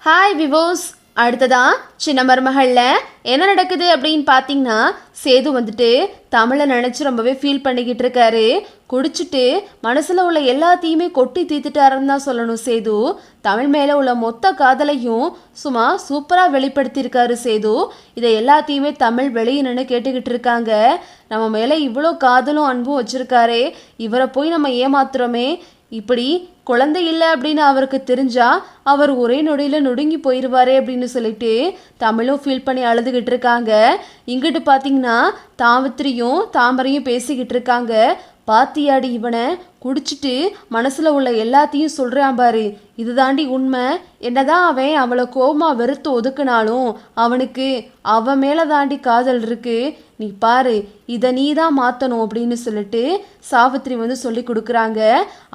Hi விவோஸ். அடுத்ததா சின்ன மருமகளில் என்ன நடக்குது அப்படின்னு பார்த்தீங்கன்னா, சேது வந்துட்டு தமிழை நினச்சி ரொம்பவே ஃபீல் பண்ணிக்கிட்டு இருக்காரு. குடிச்சிட்டு மனசில் உள்ள எல்லாத்தையுமே கொட்டி தீர்த்துட்டாருன்னு தான் சொல்லணும். சேது தமிழ் மேலே உள்ள மொத்த காதலையும் சும்மா சூப்பராக வெளிப்படுத்தியிருக்காரு. சேது இதை எல்லாத்தையுமே தமிழ் வெளியே நின்று கேட்டுக்கிட்டு இருக்காங்க. நம்ம மேலே இவ்வளோ காதலும் அன்பும் வச்சுருக்காரே, இவரை போய் நம்ம ஏமாத்துறோமே, இப்படி குழந்தை இல்லை அப்படின்னு அவருக்கு தெரிஞ்சா அவர் ஒரே நொடியில் நொடுங்கி போயிடுவாரே அப்படின்னு சொல்லிட்டு தமிழும் ஃபீல் பண்ணி அழுதுகிட்டு இருக்காங்க. இங்கிட்டு பார்த்தீங்கன்னா தாவத்திரியும் தாமரையும் பேசிக்கிட்டு இருக்காங்க. பாத்தியாடி இவனை குடிச்சிட்டு மனசில் உள்ள எல்லாத்தையும் சொல்கிறான் பாரு, இது தாண்டி உண்மை. என்னதான் அவன் அவளை கோமா வெறுத்து ஒதுக்குனாலும் அவனுக்கு அவன் மேலே தாண்டி காதல் இருக்கு. நீ பாரு, இதை நீ தான் மாற்றணும் அப்படின்னு சொல்லிட்டு சாவித்திரி வந்து சொல்லி கொடுக்குறாங்க.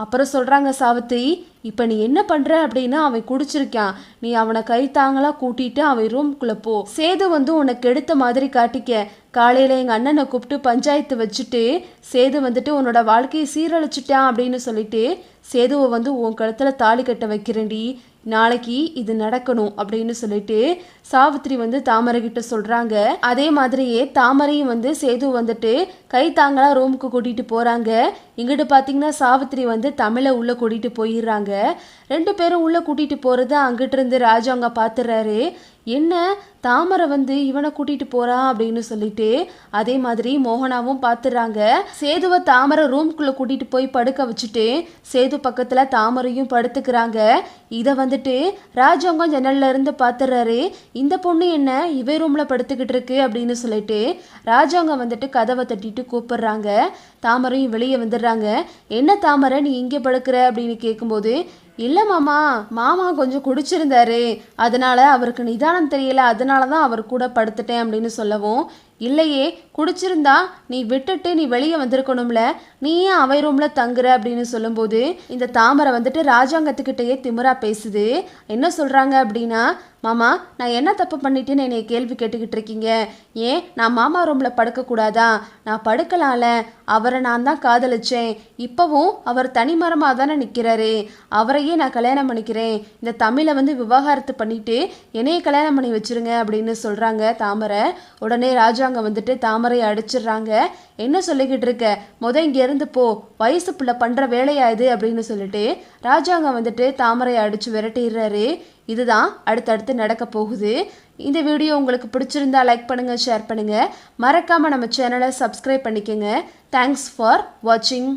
அப்புறம் சொல்கிறாங்க, சாவித்திரி இப்போ நீ என்ன பண்ணுற அப்படின்னா, அவன் குடிச்சிருக்கான், நீ அவனை கைத்தாங்களாக கூட்டிகிட்டு அவன் ரூம்குள்ளே போ. சேது வந்து உனக்கு எடுத்த மாதிரி காட்டிக்க. காலையில் எங்கள் அண்ணனை கூப்பிட்டு பஞ்சாயத்து வச்சுட்டு சேது வந்துட்டு உன்னோட வாழ்க்கையை சீரழிச்சிட்டான் அப்படின்னு சொல்லிட்டு சேதுவை வந்து உன் கழுத்தில் தாலி கட்ட வைக்கிறேன்டி, நாளைக்கு இது நடக்கணும் அப்படின்னு சொல்லிட்டு சாவித்திரி வந்து தாமரை கிட்ட சொல்கிறாங்க. அதே மாதிரியே தாமரையும் வந்து சேது வந்துட்டு கை தாங்களாக ரூமுக்கு கூட்டிகிட்டு போகிறாங்க. இங்கிட்டு பார்த்தீங்கன்னா சாவித்திரி வந்து தமிழை உள்ளே கூட்டிகிட்டு போயிடுறாங்க. ரெண்டு பேரும் உள்ளே கூட்டிகிட்டு போகிறத அங்கிட்டு இருந்து ராஜா அங்கே பார்த்துடுறாரு. என்ன தாமரை வந்து இவனை கூட்டிகிட்டு போகிறா அப்படின்னு சொல்லிட்டு அதே மாதிரி மோகனாவும் பார்த்துடுறாங்க. சேதுவை தாமரை ரூம்குள்ளே கூட்டிகிட்டு போய் படுக்க வச்சுட்டு சேது பக்கத்தில் தாமரையும் படுத்துக்கிறாங்க. இதை வந்துட்டு ராஜாங்கம் ஜன்னல்ல இருந்து பார்த்துடுறாரு. இந்த பொண்ணு என்ன இவை ரூமில் படுத்துக்கிட்டு இருக்கு அப்படின்னு சொல்லிட்டு ராஜாங்கம் வந்துட்டு கதவை தட்டிட்டு கூப்பிடுறாங்க. தாமரையும் வெளியே வந்துடுறாங்க. என்ன தாமரை நீ இங்கே படுக்கிற அப்படின்னு கேட்கும்போது, இல்லை மாமா கொஞ்சம் குடிச்சிருந்தாரு, அதனால் அவருக்கு நிதானம் தெரியல, அதனால தான் அவர் கூட படுத்துட்டேன் அப்படின்னு சொல்லவும், இல்லையே குடிச்சிருந்தா நீ விட்டுட்டு நீ வெளியே வந்திருக்கணும்ல, நீ ஏன் அவை ரூமில் தங்குற அப்படின்னு சொல்லும்போது இந்த தாமரை வந்துட்டு ராஜாங்கத்துக்கிட்டேயே திமிரா பேசுது. என்ன சொல்கிறாங்க அப்படின்னா, மாமா நான் என்ன தப்பு பண்ணிட்டேன்னு என்னை கேள்வி கேட்டுக்கிட்டு இருக்கீங்க, ஏன் நான் மாமா ரூமில் படுக்கக்கூடாதா? நான் படுக்கலாம்ல, அவரை நான் தான் காதலிச்சேன், இப்போவும் அவர் தனிமரமாக தானே நிற்கிறாரு, அவரையே நான் கல்யாணம் பண்ணிக்கிறேன், இந்த தமிழை வந்து விவாகரத்து பண்ணிட்டு என்னையே கல்யாணம் பண்ணி வச்சிருங்க அப்படின்னு சொல்கிறாங்க தாமரை. உடனே ராஜாங்க வந்துட்டு தாமரையை அடிச்சிடுறாங்க. என்ன சொல்லிக்கிட்டு இருக்க, இங்கே இருந்து போ, வயசு பிள்ளை பண்ணுற வேலையாயுது அப்படின்னு சொல்லிட்டு ராஜாங்க வந்துட்டு தாமரையை அடித்து விரட்டிடுறாரு. இதுதான் அடுத்தடுத்து நடக்க போகுது. இந்த வீடியோ உங்களுக்கு பிடிச்சிருந்தா லைக் பண்ணுங்கள், ஷேர் பண்ணுங்கள், மறக்காமல் நம்ம சேனலை சப்ஸ்கிரைப் பண்ணிக்கோங்க. தேங்க்ஸ் ஃபார் வாட்சிங்.